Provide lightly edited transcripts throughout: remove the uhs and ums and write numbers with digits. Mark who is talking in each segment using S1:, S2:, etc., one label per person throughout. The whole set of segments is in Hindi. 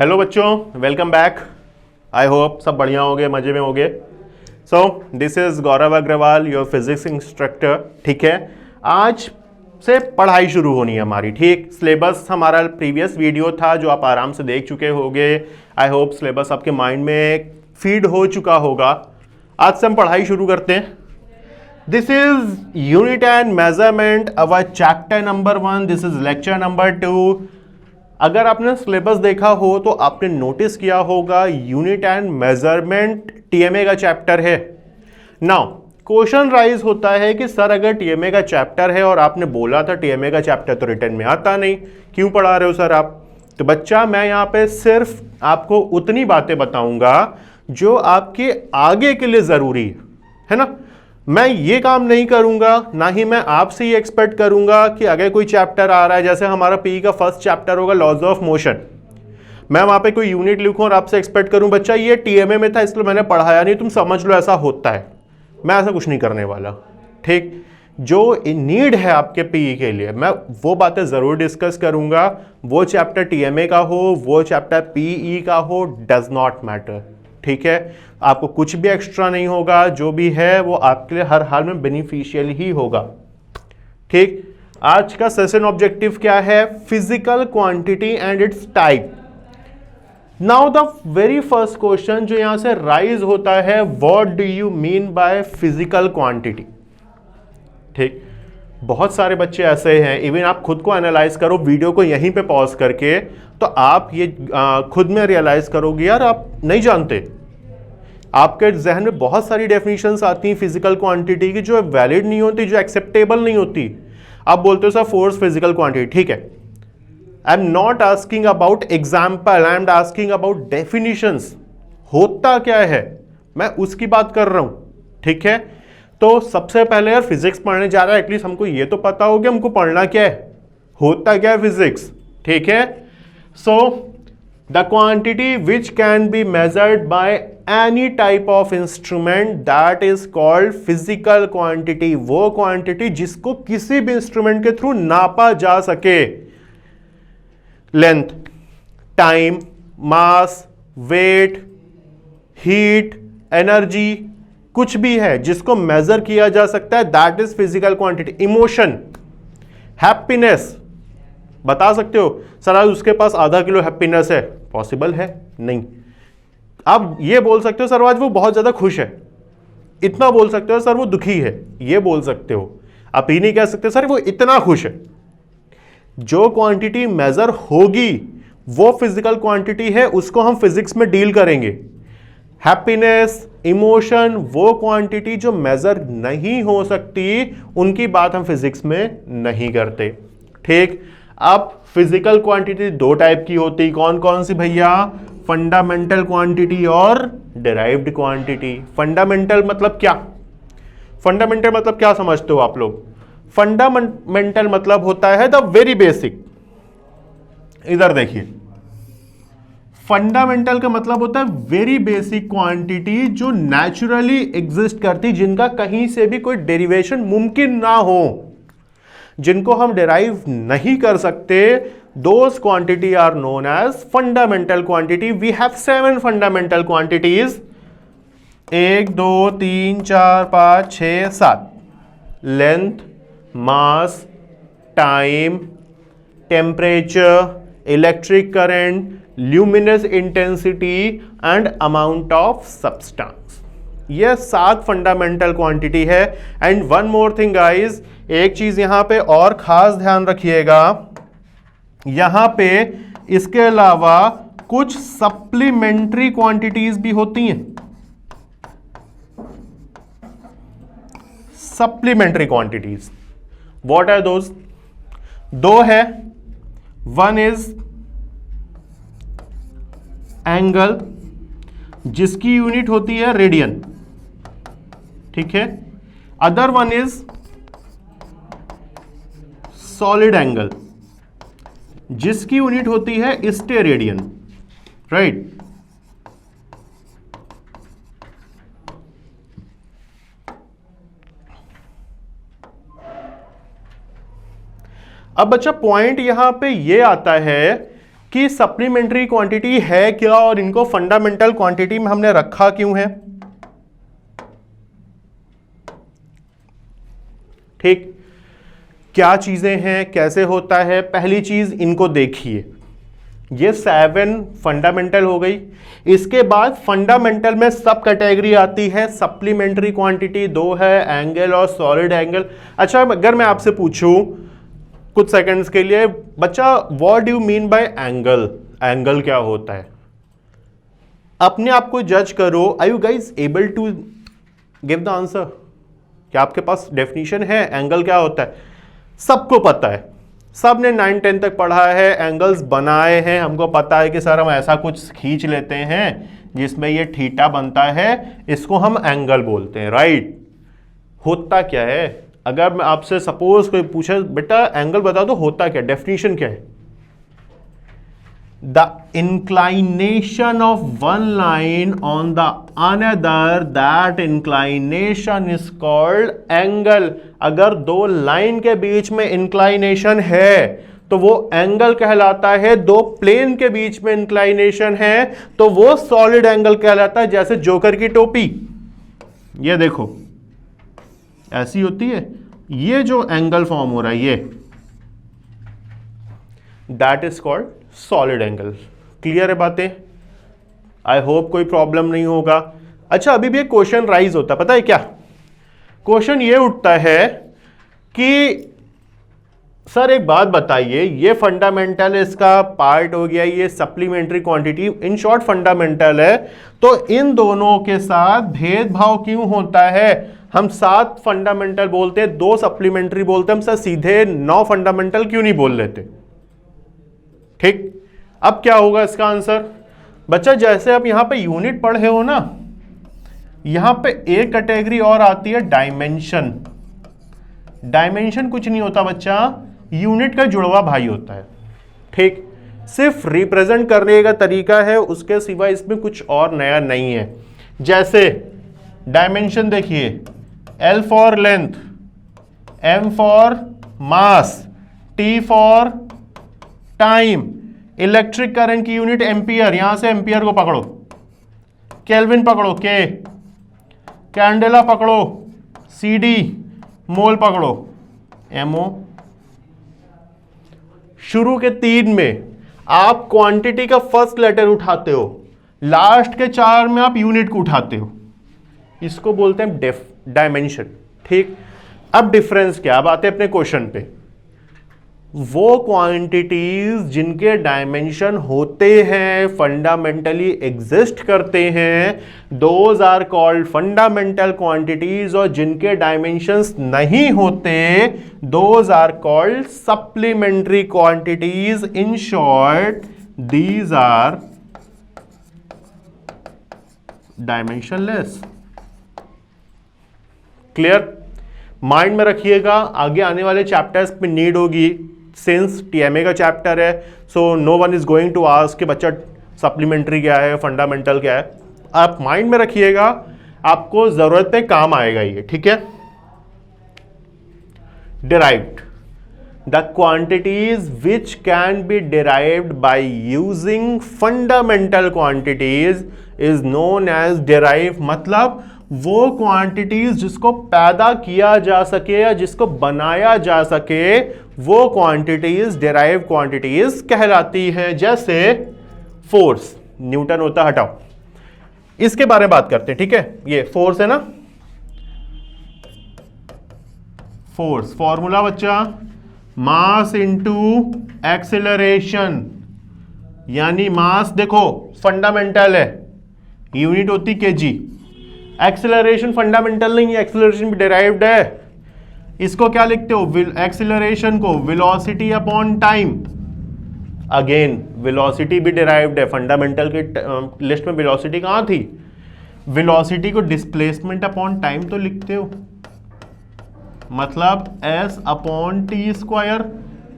S1: हेलो बच्चों, वेलकम बैक। आई होप सब बढ़िया होंगे, मज़े में होंगे। So this is Gaurav Agrawal, your physics instructor. ठीक है, आज से पढ़ाई शुरू होनी है हमारी। ठीक, सिलेबस हमारा प्रीवियस वीडियो था जो आप आराम से देख चुके होंगे। आई होप सिलेबस आपके माइंड में फीड हो चुका होगा। आज से हम पढ़ाई शुरू करते हैं। This is unit and measurement, our chapter number 1। This is lecture number 2। अगर आपने सिलेबस देखा हो तो आपने नोटिस किया होगा यूनिट एंड मेजरमेंट टीएमए का चैप्टर है। नाउ क्वेश्चन राइज होता है कि सर अगर टीएमए का चैप्टर है और आपने बोला था टीएमए का चैप्टर तो रिटर्न में आता नहीं, क्यों पढ़ा रहे हो सर आप? तो बच्चा, मैं यहाँ पे सिर्फ आपको उतनी बातें बताऊंगा जो आपके आगे के लिए जरूरी है ना। मैं ये काम नहीं करूंगा, ना ही मैं आपसे ये एक्सपेक्ट करूंगा कि अगर कोई चैप्टर आ रहा है, जैसे हमारा पीई का फर्स्ट चैप्टर होगा लॉज ऑफ मोशन, मैं वहां पे कोई यूनिट लिखूं और आपसे एक्सपेक्ट करूं बच्चा ये टीएमए में था इसलिए मैंने पढ़ाया नहीं, तुम समझ लो ऐसा होता है। मैं ऐसा कुछ नहीं करने वाला। ठीक, जो नीड है आपके पीई के लिए मैं वो बातें जरूर डिस्कस करूंगा। वो चैप्टर टीएमए का हो, वो चैप्टर पीई का हो, डज नॉट मैटर। ठीक है, आपको कुछ भी एक्स्ट्रा नहीं होगा, जो भी है वो आपके लिए हर हाल में बेनिफिशियल ही होगा। ठीक, आज का सेशन ऑब्जेक्टिव क्या है? Physical quantity and it's type. Now the very first question जो यहां से राइज होता है, what do you mean by physical quantity? ठीक, बहुत सारे बच्चे ऐसे हैं, इवन आप खुद को एनालाइज करो वीडियो को यहीं पे पॉज करके, तो आप ये खुद में रियलाइज करोगे यार आप नहीं जानते। आपके जहन में बहुत सारी डेफिनेशंस आती हैं फिजिकल क्वांटिटी की जो वैलिड नहीं होती, जो एक्सेप्टेबल नहीं होती। आप बोलते हो सर फोर्स फिजिकल क्वांटिटी, ठीक है। I am not asking about example, I am asking about definitions. होता क्या है मैं उसकी बात कर रहा हूं। ठीक है, तो सबसे पहले यार फिजिक्स पढ़ने जा रहा है, एटलीस्ट हमको ये तो पता हो कि हमको पढ़ना क्या है, होता क्या है फिजिक्स। ठीक है, so the quantity which can be measured by any type of instrument that is called physical quantity. वो क्वांटिटी जिसको किसी भी इंस्ट्रूमेंट के थ्रू नापा जा सके। लेंथ, टाइम, मास, वेट, हीट, एनर्जी, कुछ भी है जिसको मेजर किया जा सकता है, that is physical quantity. Emotion, happiness, बता सकते हो सर आज उसके पास आधा किलो हैप्पीनेस है, पॉसिबल है नहीं। आप ये बोल सकते हो सर आज वो बहुत ज्यादा खुश है, इतना बोल सकते हो सर वो दुखी है, ये बोल सकते हो। आप ये नहीं कह सकते सर वो इतना खुश है। जो क्वांटिटी मेजर होगी वो फिजिकल क्वांटिटी है, उसको हम फिजिक्स में डील करेंगे। हैप्पीनेस, इमोशन, वो क्वांटिटी जो मेजर नहीं हो सकती उनकी बात हम फिजिक्स में नहीं करते। ठीक, अब फिजिकल क्वांटिटी दो टाइप की होती, कौन कौन सी भैया? फंडामेंटल क्वांटिटी और डिराइव्ड क्वांटिटी। फंडामेंटल मतलब क्या? फंडामेंटल मतलब क्या समझते हो आप लोग? फंडामेंटल मतलब होता है द वेरी बेसिक। इधर देखिए, फंडामेंटल का मतलब होता है वेरी बेसिक क्वांटिटी जो नेचुरली एग्जिस्ट करती, जिनका कहीं से भी कोई डेरिवेशन मुमकिन ना हो, जिनको हम डिराइव नहीं कर सकते। Those quantity are known as fundamental quantity. We have 7 fundamental quantities, 1 2 3 4 5 6 7। Length, mass, time, temperature, electric current, luminous intensity and amount of substance. ये 7 फंडामेंटल क्वांटिटी है। And one more thing guys, एक चीज यहां पे और खास ध्यान रखिएगा, यहां पे इसके अलावा कुछ सप्लीमेंट्री क्वांटिटीज भी होती हैं। Supplementary quantities, what are those? दो है, वन इज एंगल जिसकी यूनिट होती है रेडियन। ठीक है, other one is solid angle जिसकी यूनिट होती है स्टेरेडियन। राइट, अब बच्चा पॉइंट यहां पे ये आता है कि सप्लीमेंट्री क्वांटिटी है क्या और इनको फंडामेंटल क्वांटिटी में हमने रखा क्यों है। ठीक, क्या चीजें हैं, कैसे होता है। पहली चीज इनको देखिए, ये 7 फंडामेंटल हो गई। इसके बाद फंडामेंटल में सब कैटेगरी आती है। सप्लीमेंट्री क्वांटिटी 2 है, एंगल और सॉलिड एंगल। अच्छा, अगर मैं आपसे पूछूं कुछ सेकंड्स के लिए, बच्चा what do you mean by angle, angle क्या होता है, अपने आप को जज करो। Are you guys able to give the answer? क्या आपके पास डेफिनेशन है एंगल क्या होता है? सबको पता है, सब ने 9-10 तक पढ़ा है, एंगल्स बनाए हैं, हमको पता है कि सर हम ऐसा कुछ खींच लेते हैं जिसमें ये थीटा बनता है, इसको हम एंगल बोलते हैं, राइट। होता क्या है? अगर मैं आपसे सपोज कोई पूछे बेटा एंगल बता दो, होता क्या, डेफिनेशन क्या है? The inclination of one line on the another, that inclination is called angle. अगर दो लाइन के बीच में इंक्लाइनेशन है तो वो एंगल कहलाता है। दो प्लेन के बीच में इंक्लाइनेशन है तो वो सॉलिड एंगल कहलाता है। जैसे जोकर की टोपी, ये देखो ऐसी होती है, ये जो एंगल फॉर्म हो रहा है ये, that is called solid angle. Clear है बातें? आई होप कोई प्रॉब्लम नहीं होगा। अच्छा, अभी भी एक क्वेश्चन राइज होता है, पता है क्या क्वेश्चन? ये उठता है कि सर एक बात बताइए, ये फंडामेंटल इसका पार्ट हो गया, ये supplementary quantity in short fundamental है, तो इन दोनों के साथ भेदभाव क्यों होता है? हम 7 फंडामेंटल बोलते हैं, 2 सप्लीमेंट्री बोलते हैं, हम सर सीधे 9 फंडामेंटल क्यों नहीं बोल लेते? ठीक, अब क्या होगा इसका आंसर? बच्चा जैसे आप यहां पे यूनिट पढ़े हो ना, यहां पे एक कैटेगरी और आती है डायमेंशन। डायमेंशन कुछ नहीं होता बच्चा, यूनिट का जुड़वा भाई होता है। ठीक, सिर्फ रिप्रेजेंट करने का तरीका है, उसके सिवा इसमें कुछ और नया नहीं है। जैसे डायमेंशन देखिए, L for length, M for mass, T for time. Electric current की यूनिट एम्पियर, यहां से एम्पियर को पकड़ो, केल्विन पकड़ो K, कैंडेला पकड़ो CD, मोल पकड़ो MO। शुरू के 3 में आप क्वांटिटी का फर्स्ट लेटर उठाते हो, लास्ट के 4 में आप यूनिट को उठाते हो, इसको बोलते हैं डायमेंशन। ठीक, अब डिफरेंस क्या? अब आते हैं अपने क्वेश्चन पे। वो क्वांटिटीज जिनके डायमेंशन होते हैं, फंडामेंटली एग्जिस्ट करते हैं, those are called fundamental quantities, और जिनके डायमेंशंस नहीं होते those are called supplementary quantities. In short these are dimensionless. Clear? Mind में रखिएगा, आगे आने वाले चैप्टर्स में नीड होगी। सिंस टीएमए का चैप्टर है, so no one is going to ask कि बच्चा सप्लीमेंट्री क्या है, फंडामेंटल क्या है। आप माइंड में रखिएगा, आपको जरूरत पे काम आएगा ये, ठीक है। Derived, the quantities which can be derived by using fundamental quantities is known as derive. मतलब वो क्वांटिटीज जिसको पैदा किया जा सके या जिसको बनाया जा सके, वो क्वांटिटीज डिराइव क्वांटिटीज कहलाती हैं। जैसे फोर्स, न्यूटन होता, हटाओ, इसके बारे में बात करते हैं, ठीक है। ये फोर्स है ना, फोर्स फॉर्मूला बच्चा मास इंटू एक्सेलरेशन, यानी मास देखो फंडामेंटल है, यूनिट होती केजी। एक्सेलरेशन फंडामेंटल नहीं है, एक्सेलरेशन भी डिराइव्ड है। इसको क्या लिखते हो? एक्सेलरेशन को velocity upon time. Again velocity भी डिराइव्ड है, फंडामेंटल के लिस्ट में वेलोसिटी कहां थी? वेलोसिटी को डिस्प्लेसमेंट अपॉन टाइम तो लिखते हो, मतलब s upon T square.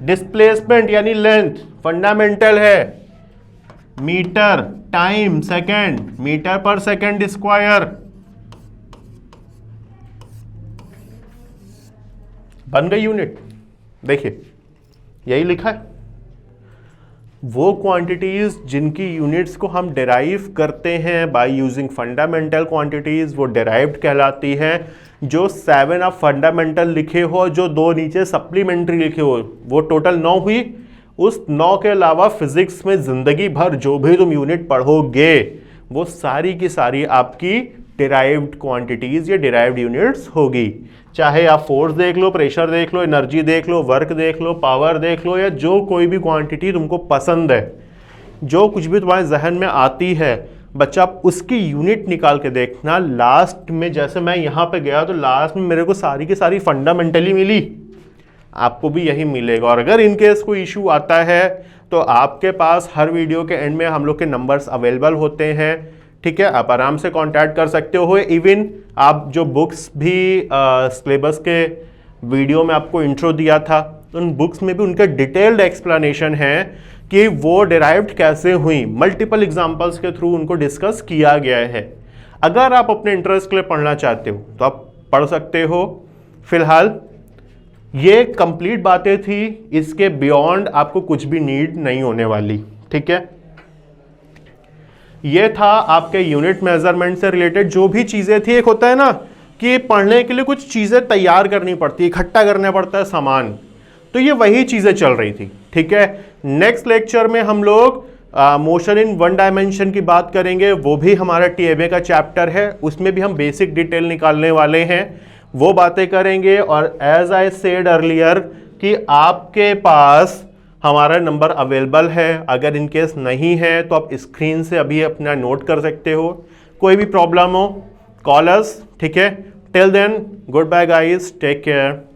S1: Displacement यानी लेंथ फंडामेंटल है, मीटर, टाइम सेकेंड, मीटर पर सेकेंड स्क्वायर। बन गई यूनिट। देखिए यही लिखा है। वो क्वांटिटीज़ जिनकी यूनिट्स को हम डिराइव करते हैं बाय यूजिंग फंडामेंटल क्वांटिटीज़, वो डिराइव्ड कहलाती है। जो 7 आप फंडामेंटल लिखे हो, जो 2 नीचे सप्लीमेंट्री लिखे हो, वो टोटल 9 हुई। उस 9 के अलावा फिजिक्स में ज़िंदगी भर जो भी तुम यूनिट पढ़ोगे वो सारी की सारी आपकी डिराइव्ड क्वांटिटीज़ या डिराइव्ड यूनिट्स होगी। चाहे आप फोर्स देख लो, प्रेशर देख लो, एनर्जी देख लो, वर्क देख लो, पावर देख लो, या जो कोई भी क्वांटिटी तुमको पसंद है, जो कुछ भी तुम्हारे जहन में आती है बच्चा, आप उसकी यूनिट निकाल के देखना। लास्ट में जैसे मैं यहाँ पे गया तो लास्ट में मेरे को सारी की सारी फंडामेंटली मिली, आपको भी यही मिलेगा। और अगर इनकेस कोई इशू आता है तो आपके पास हर वीडियो के एंड में हम लोग के नंबर्स अवेलेबल होते हैं, ठीक है, आप आराम से कांटेक्ट कर सकते हो। इवन आप जो बुक्स भी सिलेबस के वीडियो में आपको इंट्रो दिया था, उन बुक्स में भी उनके डिटेल्ड एक्सप्लेनेशन है कि वो डिराइव्ड कैसे हुई, मल्टीपल एग्जांपल्स के थ्रू उनको डिस्कस किया गया है। अगर आप अपने इंटरेस्ट के लिए पढ़ना चाहते हो तो आप पढ़ सकते हो। फिलहाल ये कंप्लीट बातें थी, इसके बियॉन्ड आपको कुछ भी नीड नहीं होने वाली, ठीक है। ये था आपके यूनिट मेजरमेंट से रिलेटेड जो भी चीजें थी। एक होता है ना कि पढ़ने के लिए कुछ चीजें तैयार करनी पड़ती है, इकट्ठा करना पड़ता है सामान, तो ये वही चीजें चल रही थी, ठीक है। नेक्स्ट लेक्चर में हम लोग मोशन इन 1 डायमेंशन की बात करेंगे, वो भी हमारा टीएमए का चैप्टर है, उसमें भी हम बेसिक डिटेल निकालने वाले हैं, वो बातें करेंगे। और एज आई सेड अर्लियर कि आपके पास हमारा नंबर अवेलेबल है, अगर इनकेस नहीं है तो आप स्क्रीन से अभी अपना नोट कर सकते हो। कोई भी प्रॉब्लम हो कॉल अस, ठीक है। Till then goodbye guys, take care.